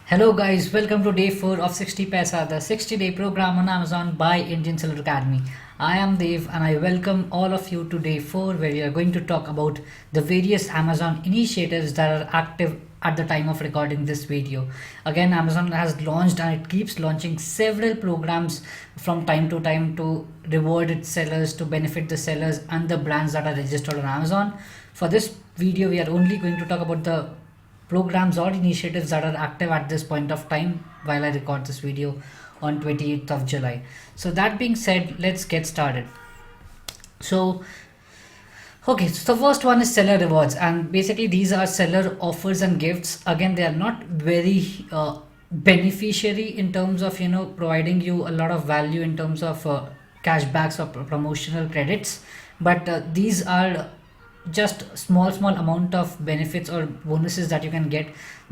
Hello guys, welcome to day 4 of 60 Paisa, the 60-day program on Amazon by Indian Seller Academy. I am Dev and I welcome all of you to day 4 where we are going to talk about the various Amazon initiatives that are active at the time of recording this video. Again, Amazon has launched and it keeps launching several programs from time to time to reward its sellers, to benefit the sellers and the brands that are registered on Amazon. For this video, we are only going to talk about the programs or initiatives that are active at this point of time while I record this video on 28th of July. So that being said, let's get started. So so the first one is seller rewards, and basically these are seller offers and gifts. Again, they are not very beneficiary in terms of providing you a lot of value in terms of cashbacks or promotional credits, but these are just small amount of benefits or bonuses that you can get.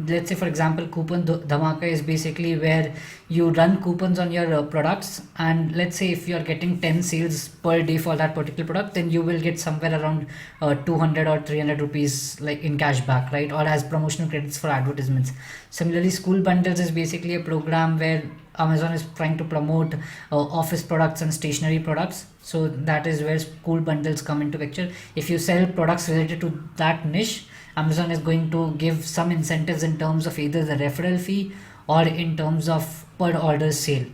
Let's say for example, coupon dhamaka is basically where you run coupons on your products, and let's say if you are getting 10 sales per day for that particular product, then you will get somewhere around 200 or 300 rupees like in cashback, right, or as promotional credits for advertisements. Similarly, school bundles is basically a program where Amazon is trying to promote office products and stationery products. So that is where school bundles come into picture. If you sell products related to that niche, Amazon is going to give some incentives in terms of either the referral fee or in terms of per order sale.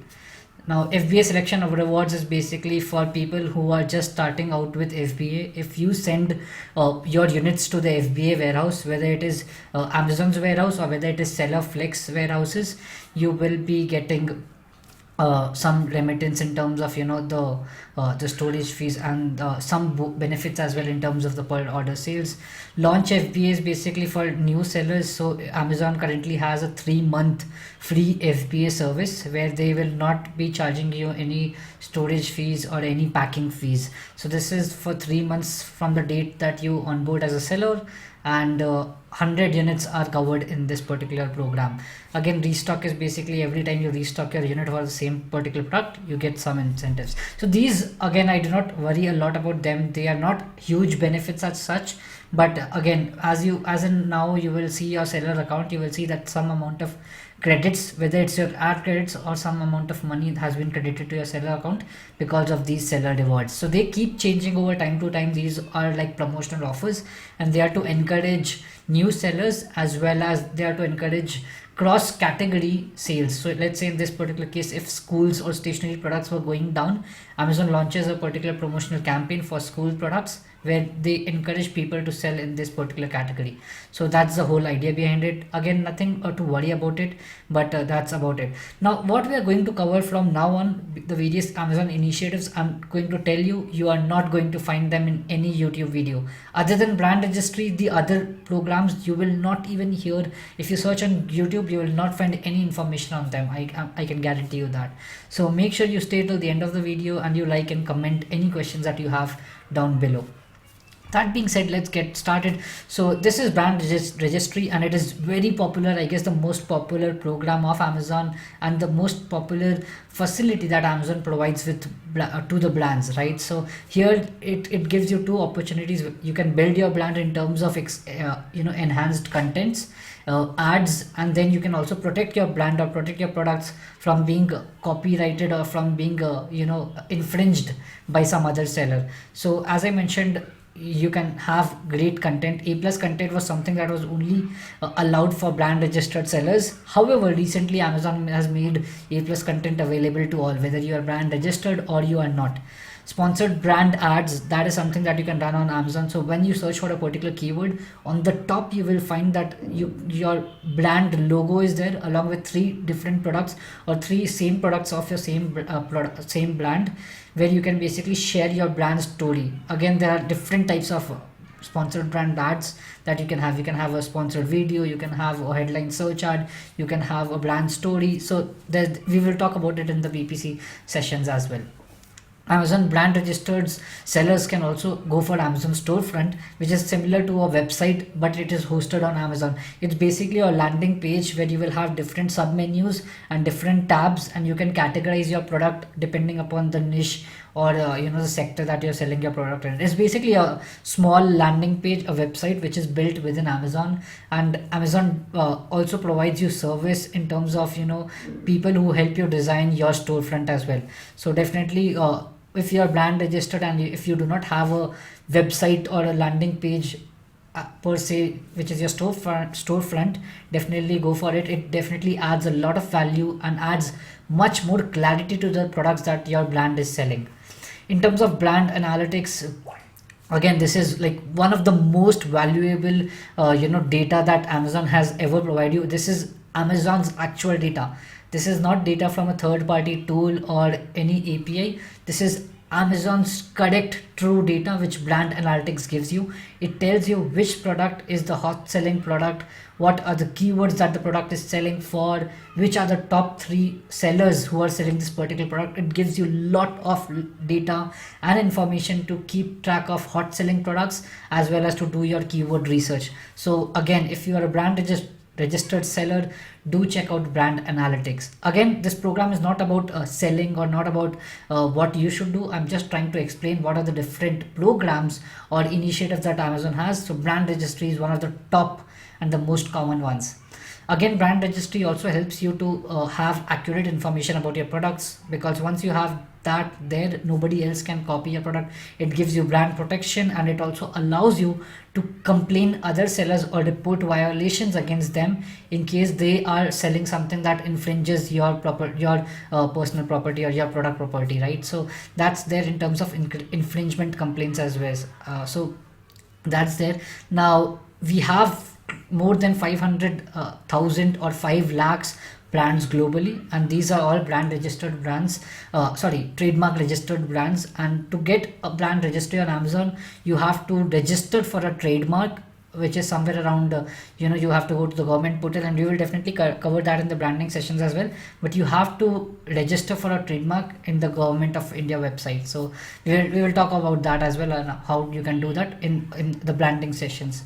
Now, FBA selection of rewards is basically for people who are just starting out with FBA. If you send your units to the FBA warehouse, whether it is Amazon's warehouse or whether it is Seller Flex warehouses, you will be getting some remittance in terms of the storage fees and some benefits as well in terms of the per order sales. Launch FBA is basically for new sellers. So Amazon currently has a 3-month free FBA service where they will not be charging you any storage fees or any packing fees. So this is for 3 months from the date that you onboard as a seller, and 100 units are covered in this particular program. Again, restock is basically every time you restock your unit for the same particular product, you get some incentives. So these, again, I do not worry a lot about them. They are not huge benefits as such, but again, as in now you will see your seller account, you will see that some amount of credits, whether it's your ad credits or some amount of money has been credited to your seller account because of these seller rewards. So they keep changing over time to time. These are like promotional offers, and they are to encourage new sellers as well as they are to encourage cross category sales. So let's say in this particular case, if schools or stationery products were going down, Amazon launches a particular promotional campaign for school products where they encourage people to sell in this particular category. So that's the whole idea behind it. Again, nothing to worry about it, but that's about it. Now, what we are going to cover from now on, the various Amazon initiatives, I'm going to tell you, you are not going to find them in any YouTube video. Other than brand registry, the other programs you will not even hear. If you search on YouTube, you will not find any information on them. I can guarantee you that. So make sure you stay till the end of the video and you like and comment any questions that you have down below. That being said, let's get started. So this is brand registry, and it is very popular. I guess the most popular program of Amazon and the most popular facility that Amazon provides with to the brands, right? So here it gives you two opportunities. You can build your brand in terms of enhanced contents, ads, and then you can also protect your brand or protect your products from being copyrighted or from being infringed by some other seller. So as I mentioned, you can have great content. A plus content was something that was only allowed for brand registered sellers. However, recently Amazon has made A plus content available to all, whether you are brand registered or you are not. Sponsored brand ads, that is something that you can run on Amazon. So when you search for a particular keyword, on the top you will find that your brand logo is there along with 3 different products or 3 same products of your same brand, where you can basically share your brand story. Again, there are different types of sponsored brand ads that you can have. You can have a sponsored video, you can have a headline search ad, you can have a brand story. So we will talk about it in the VPC sessions as well. Amazon brand registered sellers can also go for Amazon storefront, which is similar to a website, but it is hosted on Amazon. It's basically a landing page where you will have different submenus and different tabs, and you can categorize your product depending upon the niche or the sector that you're selling your product in. It's basically a small landing page, a website which is built within Amazon. And Amazon also provides you service in terms of people who help you design your storefront as well. So definitely, if you're brand registered and if you do not have a website or a landing page per se, which is your storefront, definitely go for it. It definitely adds a lot of value and adds much more clarity to the products that your brand is selling. In terms of brand analytics, again, this is like one of the most valuable data that Amazon has ever provided you. This is Amazon's actual data. This is not data from a third party tool or any API. This is Amazon's correct true data which brand analytics gives you. It tells you which product is the hot selling product, what are the keywords that the product is selling for, which are the top 3 sellers who are selling this particular product. It gives you lot of data and information to keep track of hot selling products as well as to do your keyword research. So again, if you are a brand registered seller, do check out brand analytics. Again, this program is not about selling or not about what you should do. I'm just trying to explain what are the different programs or initiatives that Amazon has. So brand registry is one of the top and the most common ones. Again, brand registry also helps you to have accurate information about your products, because once you have that there, nobody else can copy your product. It gives you brand protection, and it also allows you to complain other sellers or report violations against them in case they are selling something that infringes your personal property or your product property, right? So that's there in terms of infringement complaints as well. So that's there. Now we have more than 500,000 or 5 lakhs brands globally, and these are all brand registered brands, trademark registered brands. And to get a brand registry on Amazon, you have to register for a trademark, which is somewhere around you have to go to the government portal, and we will definitely cover that in the branding sessions as well. But you have to register for a trademark in the Government of India website. So we will talk about that as well, and how you can do that in the branding sessions.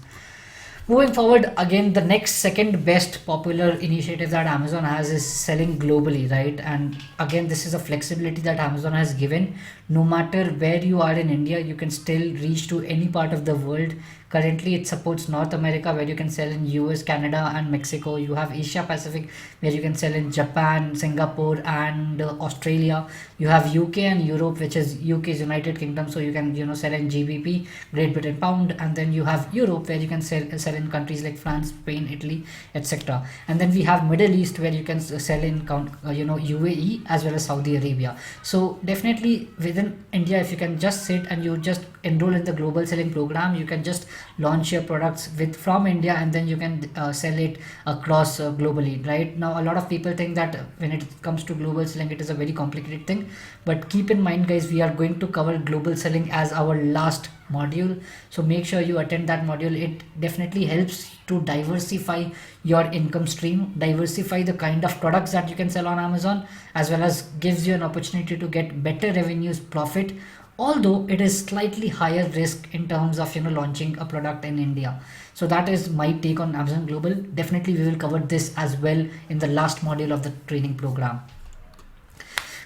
Moving forward, again, the next second best popular initiative that Amazon has is selling globally, right? And again, this is a flexibility that Amazon has given. No matter where you are in India, you can still reach to any part of the world. Currently, it supports North America, where you can sell in US, Canada, and Mexico. You have Asia Pacific, where you can sell in Japan, Singapore, and Australia. You have UK and Europe, which is UK's United Kingdom, so you can sell in GBP, Great Britain pound. And then you have Europe, where you can sell in countries like France, Spain, Italy, etc. And then we have Middle East, where you can sell in UAE as well as Saudi Arabia. So definitely within India, if you can just sit and you just enroll in the global selling program, you can just launch your products from India, and then you can sell it across globally. Right now, a lot of people think that when it comes to global selling, it is a very complicated thing. But keep in mind, guys, we are going to cover global selling as our last module, so make sure you attend that module. It definitely helps to diversify your income stream, diversify the kind of products that you can sell on Amazon, as well as gives you an opportunity to get better revenues, profit, although it is slightly higher risk in terms of launching a product in India. So that is my take on Amazon Global. Definitely we will cover this as well in the last module of the training program.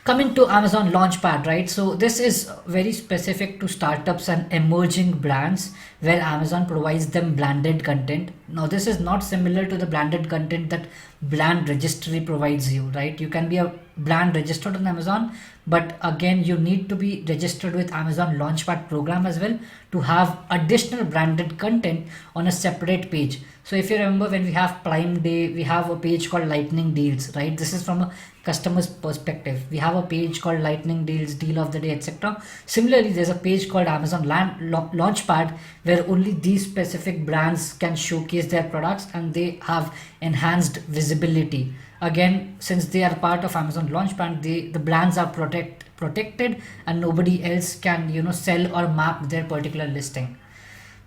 Coming to Amazon Launchpad, right? So this is very specific to startups and emerging brands, where Amazon provides them branded content. Now this is not similar to the branded content that brand registry provides you, right? You can be a brand registered on Amazon, but again, you need to be registered with Amazon Launchpad program as well to have additional branded content on a separate page. So if you remember, when we have Prime Day, we have a page called Lightning Deals, right? This is from a customer's perspective. We have a page called Lightning Deals, Deal of the Day, etc. Similarly, there's a page called Amazon Launchpad, where only these specific brands can showcase their products, and they have enhanced visibility. Again, since they are part of Amazon Launchpad, the brands are protected, and nobody else can sell or map their particular listing.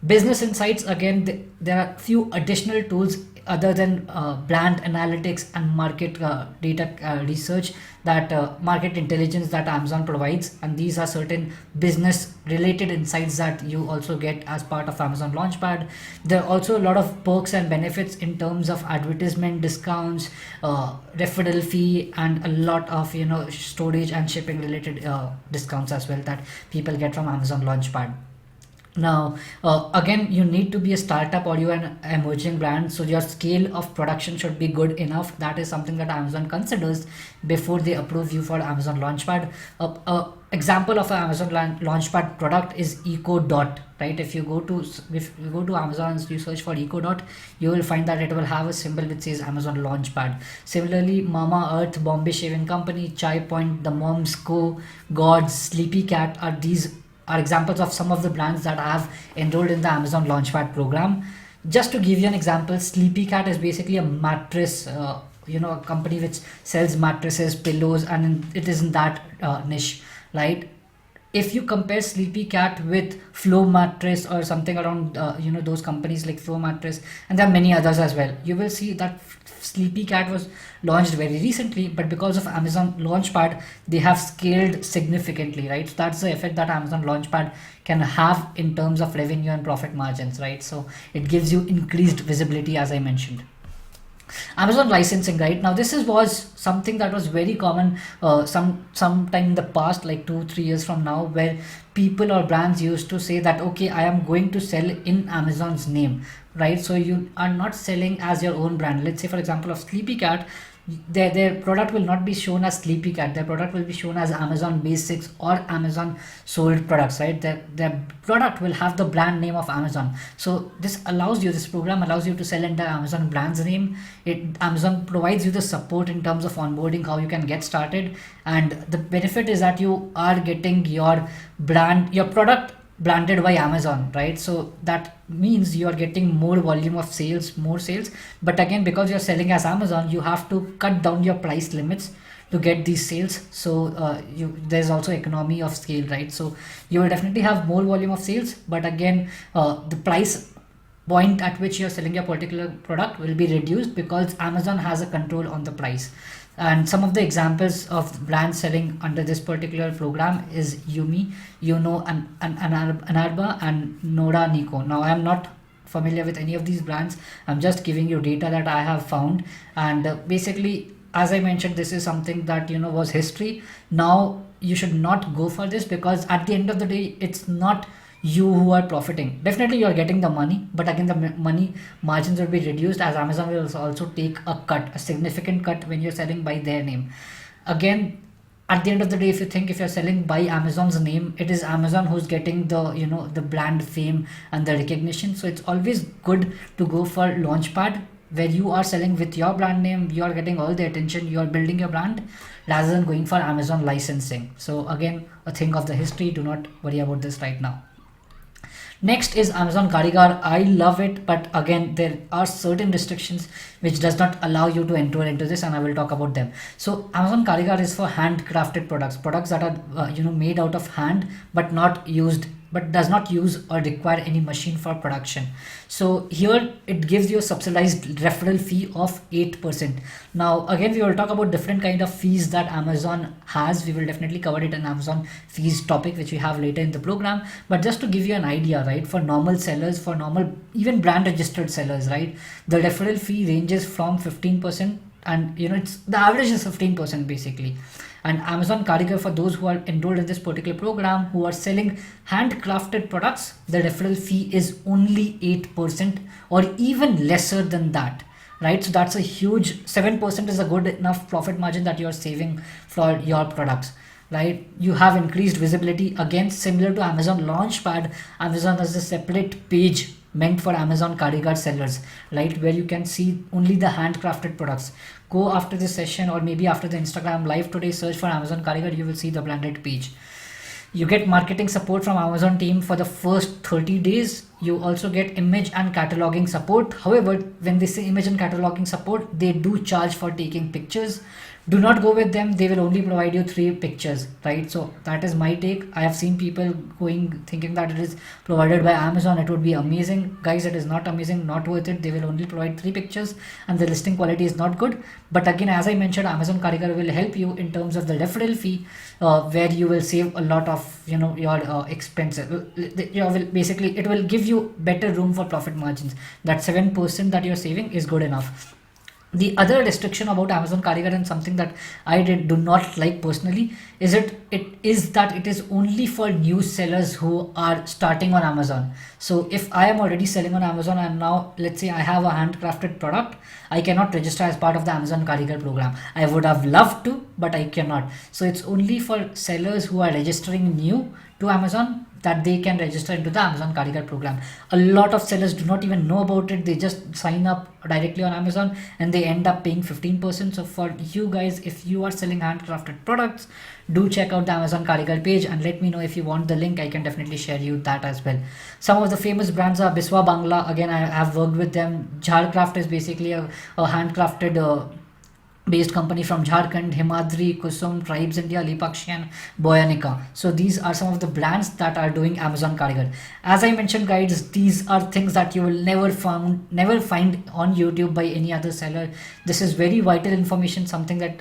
Business Insights, again, there are few additional tools other than brand analytics and market data research, that market intelligence that Amazon provides, and these are certain business related insights that you also get as part of Amazon Launchpad. There are also a lot of perks and benefits in terms of advertisement discounts, referral fee, and a lot of storage and shipping related discounts as well that people get from Amazon Launchpad. Now, again, you need to be a startup or you are an emerging brand, so your scale of production should be good enough. That is something that Amazon considers before they approve you for Amazon Launchpad. Example of an Amazon Launchpad product is Eco Dot, right? If you go to Amazon and you search for Eco Dot, you will find that it will have a symbol which says Amazon Launchpad. Similarly, Mama Earth, Bombay Shaving Company, Chai Point, The Moms Co, Gods, Sleepy Cat are examples of some of the brands that have enrolled in the Amazon Launchpad program. Just to give you an example, Sleepy Cat is basically a mattress, a company which sells mattresses, pillows, and it is in that niche, right? If you compare Sleepy Cat with Flow Mattress or something around, those companies like Flow Mattress, and there are many others as well, you will see that Sleepy Cat was launched very recently, but because of Amazon Launchpad, they have scaled significantly, right? So that's the effect that Amazon Launchpad can have in terms of revenue and profit margins, right? So it gives you increased visibility, as I mentioned. Amazon licensing, right? Now this was something that was very common sometime in the past, like 2-3 years from now, where people or brands used to say that, okay, I am going to sell in Amazon's name, right? So you are not selling as your own brand. Let's say, for example, of Sleepy Cat, their product will not be shown as Sleepy Cat. Their product will be shown as Amazon Basics or Amazon sold products, right? Their product will have the brand name of Amazon. So this program allows you to sell under Amazon brand's name. Amazon provides you the support in terms of onboarding, how you can get started, and the benefit is that you are getting your product branded by Amazon, right? So that means you are getting more volume of sales, more sales. But again, because you're selling as Amazon, you have to cut down your price limits to get these sales. So there's also economy of scale, right? So you will definitely have more volume of sales, but again, the price point at which you're selling your particular product will be reduced because Amazon has a control on the price. And some of the examples of brands selling under this particular program is Yumi, Anarba, and Noda Nico. Now, I am not familiar with any of these brands. I'm just giving you data that I have found. And basically, as I mentioned, this is something that was history. Now, you should not go for this because at the end of the day, it's not you who are profiting. Definitely you are getting the money, but again the money margins will be reduced as Amazon will also take a significant cut when you're selling by their name. Again, at the end of the day, if you're selling by Amazon's name, it is Amazon who's getting the brand fame and the recognition. So it's always good to go for Launchpad, where you are selling with your brand name, you are getting all the attention, you are building your brand, rather than going for Amazon licensing. So again, a thing of the history, do not worry about this right now. Next is Amazon Karigar. I love it, but again, there are certain restrictions which does not allow you to enter into this, and I will talk about them. So Amazon Karigar is for handcrafted products that are made out of hand, but does not use or require any machine for production. So here it gives you a subsidized referral fee of 8%. Now again, we will talk about different kind of fees that Amazon has. We will definitely cover it in Amazon fees topic, which we have later in the program. But just to give you an idea, right, for normal sellers, for normal even brand registered sellers, right, the referral fee ranges from 15%, and it's the average is 15% basically. And Amazon Karigar, for those who are enrolled in this particular program, who are selling handcrafted products, the referral fee is only 8% or even lesser than that, right? So that's a huge 7% is a good enough profit margin that you're saving for your products, right? You have increased visibility. Again, similar to Amazon Launchpad, Amazon has a separate page meant for Amazon Karigar sellers, right, where you can see only the handcrafted products. Go after this session or maybe after the Instagram live today, search for Amazon Karigar, you will see the branded page. You get marketing support from Amazon team for the first 30 days. You also get image and cataloging support. However, when they say image and cataloging support, they do charge for taking pictures. Do not go with them. They will only provide you 3 pictures, right? So that is my take. I have seen people going thinking that it is provided by Amazon, it would be amazing. Guys, it is not amazing, not worth it. They will only provide 3 pictures and the listing quality is not good. But again, as I mentioned, Amazon Karigar will help you in terms of the referral fee, where you will save a lot of your expenses. Basically, it will give you better room for profit margins. That 7% that you're saving is good enough. The other restriction about Amazon Karigar, and something that I do not like personally, is that it is only for new sellers who are starting on Amazon. So if I am already selling on Amazon and now let's say I have a handcrafted product, I cannot register as part of the Amazon Karigar program. I would have loved to, but I cannot. So it's only for sellers who are registering new to Amazon that they can register into the Amazon Karigar program. A lot of sellers do not even know about it. They just sign up directly on Amazon and they end up paying 15%. So for you guys, if you are selling handcrafted products, do check out the Amazon Karigar page and let me know if you want the link. I can definitely share you that as well. Some of the famous brands are Biswa Bangla. Again, I have worked with them. Jharcraft is basically a handcrafted based company from Jharkhand. Himadri, Kusum, Tribes India, Lipakshi and Boyanika. So these are some of the brands that are doing Amazon Karigar. As I mentioned, guys, these are things that you will never find on YouTube by any other seller. This is very vital information, something that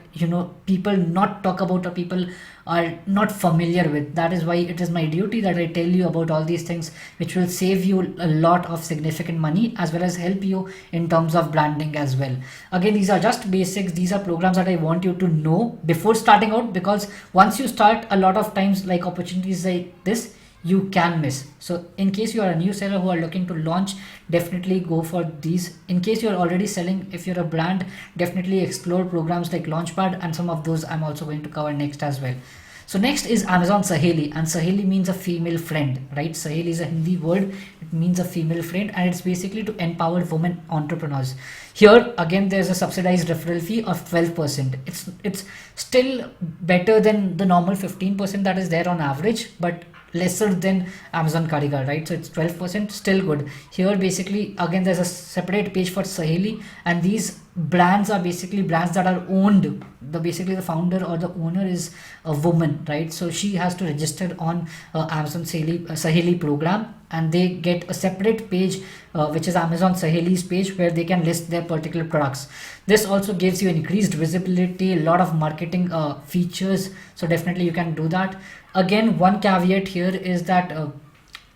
people not talk about or people are not familiar with. That is why it is my duty that I tell you about all these things, which will save you a lot of significant money as well as help you in terms of branding as well. Again, these are just basics. These are programs that I want you to know before starting out, because once you start, a lot of times like opportunities like this you can miss. So in case you are a new seller who are looking to launch, definitely go for these. In case you are already selling, if you're a brand, definitely explore programs like Launchpad, and some of those I'm also going to cover next as well. So next is Amazon Saheli, and Saheli means a female friend, right? Saheli is a Hindi word. It means a female friend, and it's basically to empower women entrepreneurs. Here again, there's a subsidized referral fee of 12%. It's still better than the normal 15% that is there on average, but lesser than Amazon Karigar, right? So it's 12%, still good. Here basically again there's a separate page for Saheli, and these brands are basically brands that are owned. The founder or the owner is a woman, right? So she has to register on Amazon Saheli program, and they get a separate page which is Amazon Saheli's page, where they can list their particular products. This also gives you increased visibility, a lot of marketing features, so definitely you can do that. Again, one caveat here is that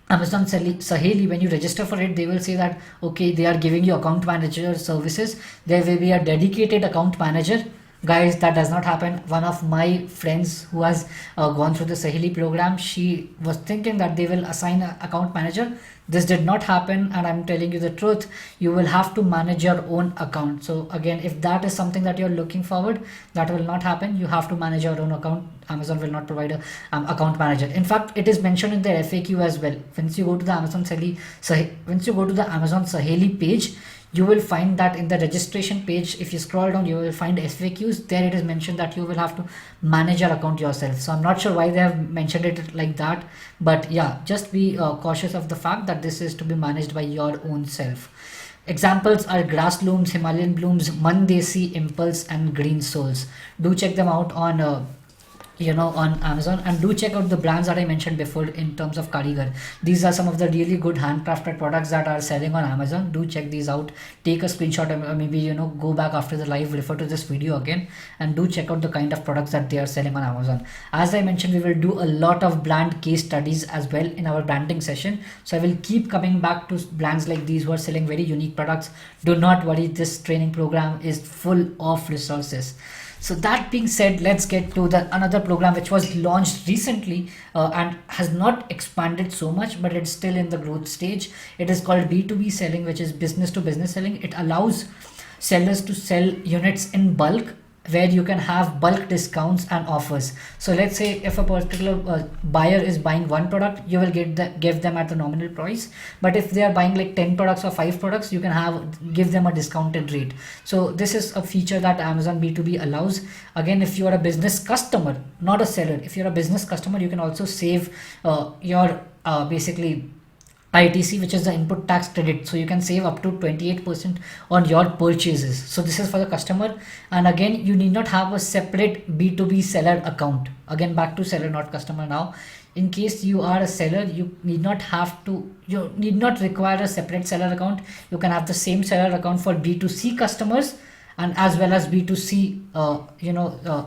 Amazon Saheli, when you register for it, they will say that okay, they are giving you account manager services. There will be a dedicated account manager. Guys, that does not happen. One of my friends who has gone through the Saheli program, she was thinking that they will assign an account manager. This did not happen, and I'm telling you the truth. You will have to manage your own account. So again, if that is something that you're looking forward, that will not happen. You have to manage your own account. Amazon will not provide a account manager. In fact, it is mentioned in their FAQ as well. Once you go to the Amazon Saheli page, you will find that in the registration page, if you scroll down, you will find FAQs. There it is mentioned that you will have to manage your account yourself. So I'm not sure why they have mentioned it like that, but yeah, just be cautious of the fact that this is to be managed by your own self. Examples are Grass Looms, Himalayan Blooms, Mandesi, Impulse and Green Souls. Do check them out on on Amazon, and do check out the brands that I mentioned before in terms of Karigar. These are some of the really good handcrafted products that are selling on Amazon. Do check these out. Take a screenshot, or maybe go back after the live, refer to this video again, and do check out the kind of products that they are selling on Amazon. As I mentioned, we will do a lot of brand case studies as well in our branding session. So I will keep coming back to brands like these who are selling very unique products. Do not worry, this training program is full of resources. So that being said, let's get to the another program which was launched recently and has not expanded so much, but it's still in the growth stage. It is called B2B selling, which is business to business selling. It allows sellers to sell units in bulk, where you can have bulk discounts and offers. So let's say if a particular buyer is buying one product, you will give them at the nominal price. But if they are buying like 10 products or 5 products, you can give them a discounted rate. So this is a feature that Amazon B2B allows. Again, if you are a business customer, not a seller, if you're a business customer, you can also save your basically ITC, which is the input tax credit. So you can save up to 28% on your purchases. So this is for the customer. And again, you need not have a separate B2B seller account. Again, back to seller, not customer now. In case you are a seller, you need not require a separate seller account. You can have the same seller account for B2C customers and as well as B2C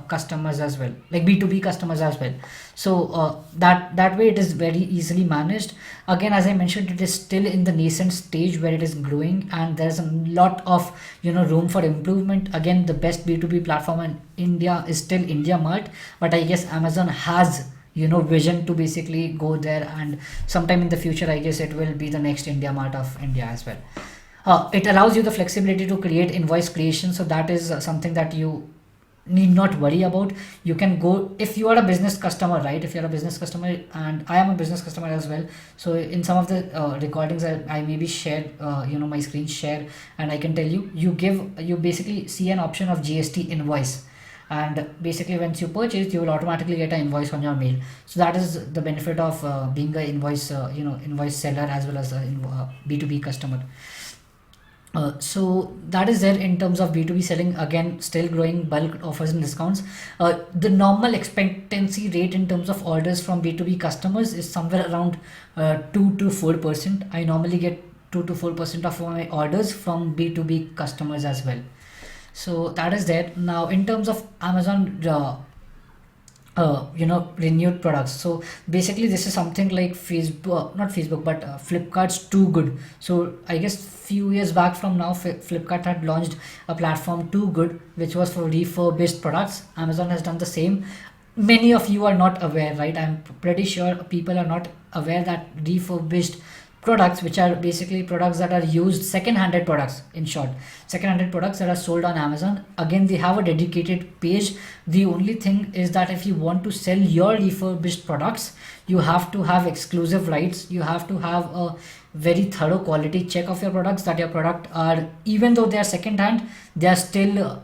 customers as well, like B2B customers as well. So that way it is very easily managed. Again, as I mentioned, it is still in the nascent stage where it is growing, and there's a lot of room for improvement. Again, the best B2B platform in India is still India Mart, but I guess Amazon has vision to basically go there, and sometime in the future I guess it will be the next India Mart of India as well. It allows you the flexibility to create invoice creation, so that is something that you need not worry about. You can go if you are a business customer, right? If you're a business customer, and I am a business customer as well, so in some of the recordings I maybe share my screen share, and I can tell you basically see an option of GST invoice, and basically once you purchase you will automatically get an invoice on your mail. So that is the benefit of being a invoice seller as well as a B2B customer. So that is there in terms of B2B selling. Again, still growing, bulk offers and discounts. The normal expectancy rate in terms of orders from B2B customers is somewhere around 2 to 4%. I normally get 2 to 4% of my orders from B2B customers as well. So that is there. Now in terms of Amazon renewed products, so basically this is something like Facebook, not Facebook, but Flipkart's Too Good. So I guess few years back from now, Flipkart had launched a platform Too Good, which was for refurbished products. Amazon has done the same. Many of you are not aware, right? I'm pretty sure people are not aware that refurbished products, which are basically products that are used, second-handed products, in short, second-handed products that are sold on Amazon, again they have a dedicated page. The only thing is that if you want to sell your refurbished products, you have to have exclusive rights. You have to have a very thorough quality check of your products, that your product are, even though they are second hand, they are still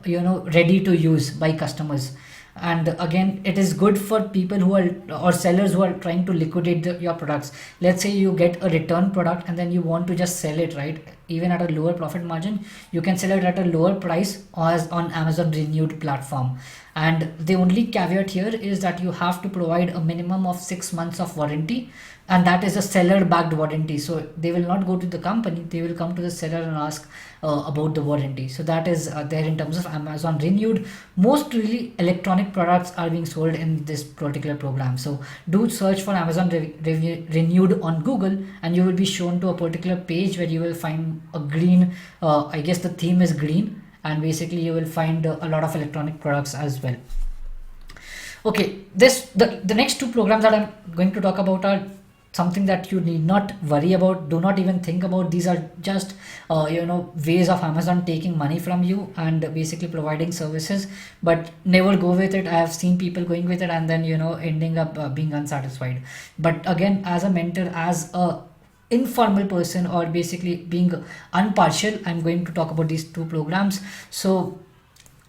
ready to use by customers. And again, it is good for people who are, or sellers who are trying to liquidate your products. Let's say you get a return product and then you want to just sell it, right? Even at a lower profit margin, you can sell it at a lower price as on Amazon renewed platform. And the only caveat here is that you have to provide a minimum of 6 months of warranty, and that is a seller backed warranty. So they will not go to the company, they will come to the seller and ask about the warranty. So that is there in terms of Amazon renewed. Most really electronic products are being sold in this particular program. So do search for Amazon renewed on Google, and you will be shown to a particular page where you will find a green, I guess the theme is green, and basically you will find a lot of electronic products as well. Okay, the next two programs that I'm going to talk about are something that you need not worry about. Do not even think about. These are just ways of Amazon taking money from you and basically providing services, but never go with it. I have seen people going with it and then ending up being unsatisfied. But again, as a mentor, as a informal person, or basically being unpartial, I'm going to talk about these two programs. So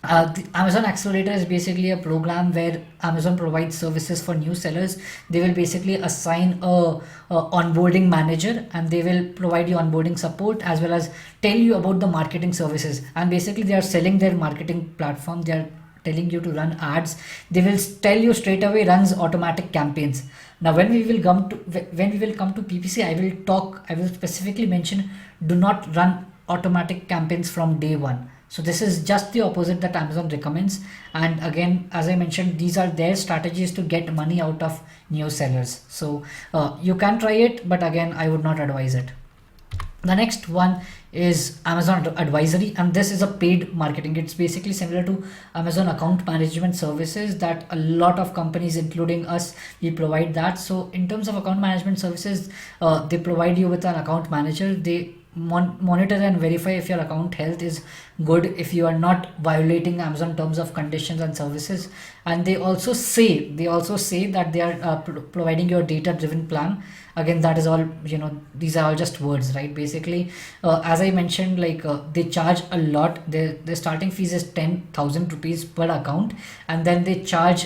the Amazon Accelerator is basically a program where Amazon provides services for new sellers. They will basically assign a onboarding manager, and they will provide you onboarding support as well as tell you about the marketing services. And basically they are selling their marketing platform. They are telling you to run ads. They will tell you straight away runs automatic campaigns. Now when we will come to PPC, I will specifically mention, do not run automatic campaigns from day one. So this is just the opposite that Amazon recommends. And again, as I mentioned, these are their strategies to get money out of new sellers. So you can try it, but again, I would not advise it. The next one is Amazon Advisory, and this is a paid marketing. It's basically similar to Amazon account management services that a lot of companies, including us, we provide that. So in terms of account management services, they provide you with an account manager. They monitor and verify if your account health is good, if you are not violating Amazon terms of conditions and services. And they also say that they are providing your data driven plan, again, that is all, these are all just words, right? Basically, as I mentioned, like they charge a lot. Their starting fees is 10,000 rupees per account, and then they charge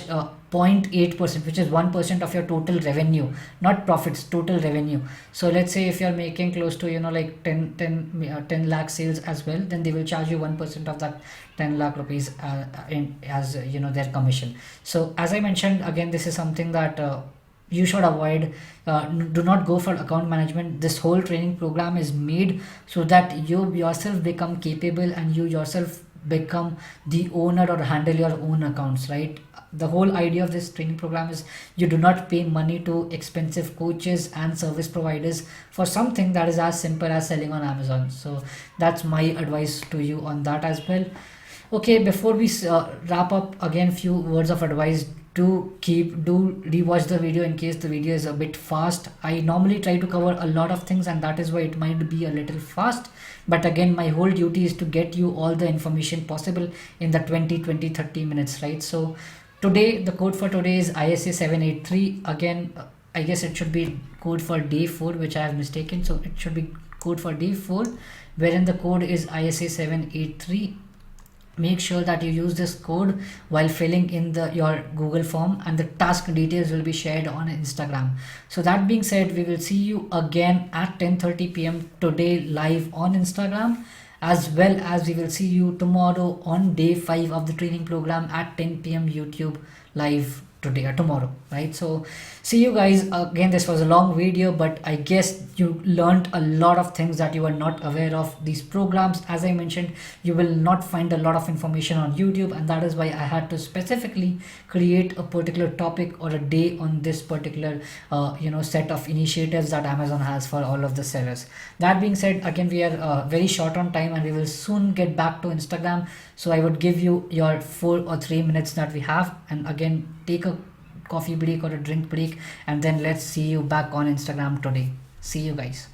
0.8%, which is 1% of your total revenue, not profits, total revenue. So let's say if you're making close to, like 10 lakh sales as well, then they will charge you 1% of that 10 lakh rupees as their commission. So as I mentioned, again, this is something that you should avoid. Do not go for account management. This whole training program is made so that you yourself become capable and you yourself become the owner or handle your own accounts, right? The whole idea of this training program is you do not pay money to expensive coaches and service providers for something that is as simple as selling on Amazon. So that's my advice to you on that as well. Okay, before we wrap up, again, few words of advice. Do rewatch the video in case the video is a bit fast. I normally try to cover a lot of things, and that is why it might be a little fast. But again, my whole duty is to get you all the information possible in the 30 minutes, right? So today, the code for today is ISA 783. Again, I guess it should be code for day 4, which I have mistaken. So it should be code for day 4, wherein the code is ISA 783. Make sure that you use this code while filling in your Google form, and the task details will be shared on Instagram. So that being said, we will see you again at 10:30 p.m. today live on Instagram, as well as we will see you tomorrow on day 5 of the training program at 10 p.m. YouTube live today or tomorrow, right? So see you guys again. This was a long video, but I guess you learned a lot of things that you were not aware of. These programs, as I mentioned, you will not find a lot of information on YouTube, and that is why I had to specifically create a particular topic or a day on this particular set of initiatives that Amazon has for all of the sellers. That being said, again, we are very short on time, and we will soon get back to Instagram. So I would give you your 4 or 3 minutes that we have, and again, take a coffee break or a drink break, and then let's see you back on Instagram today. See you guys.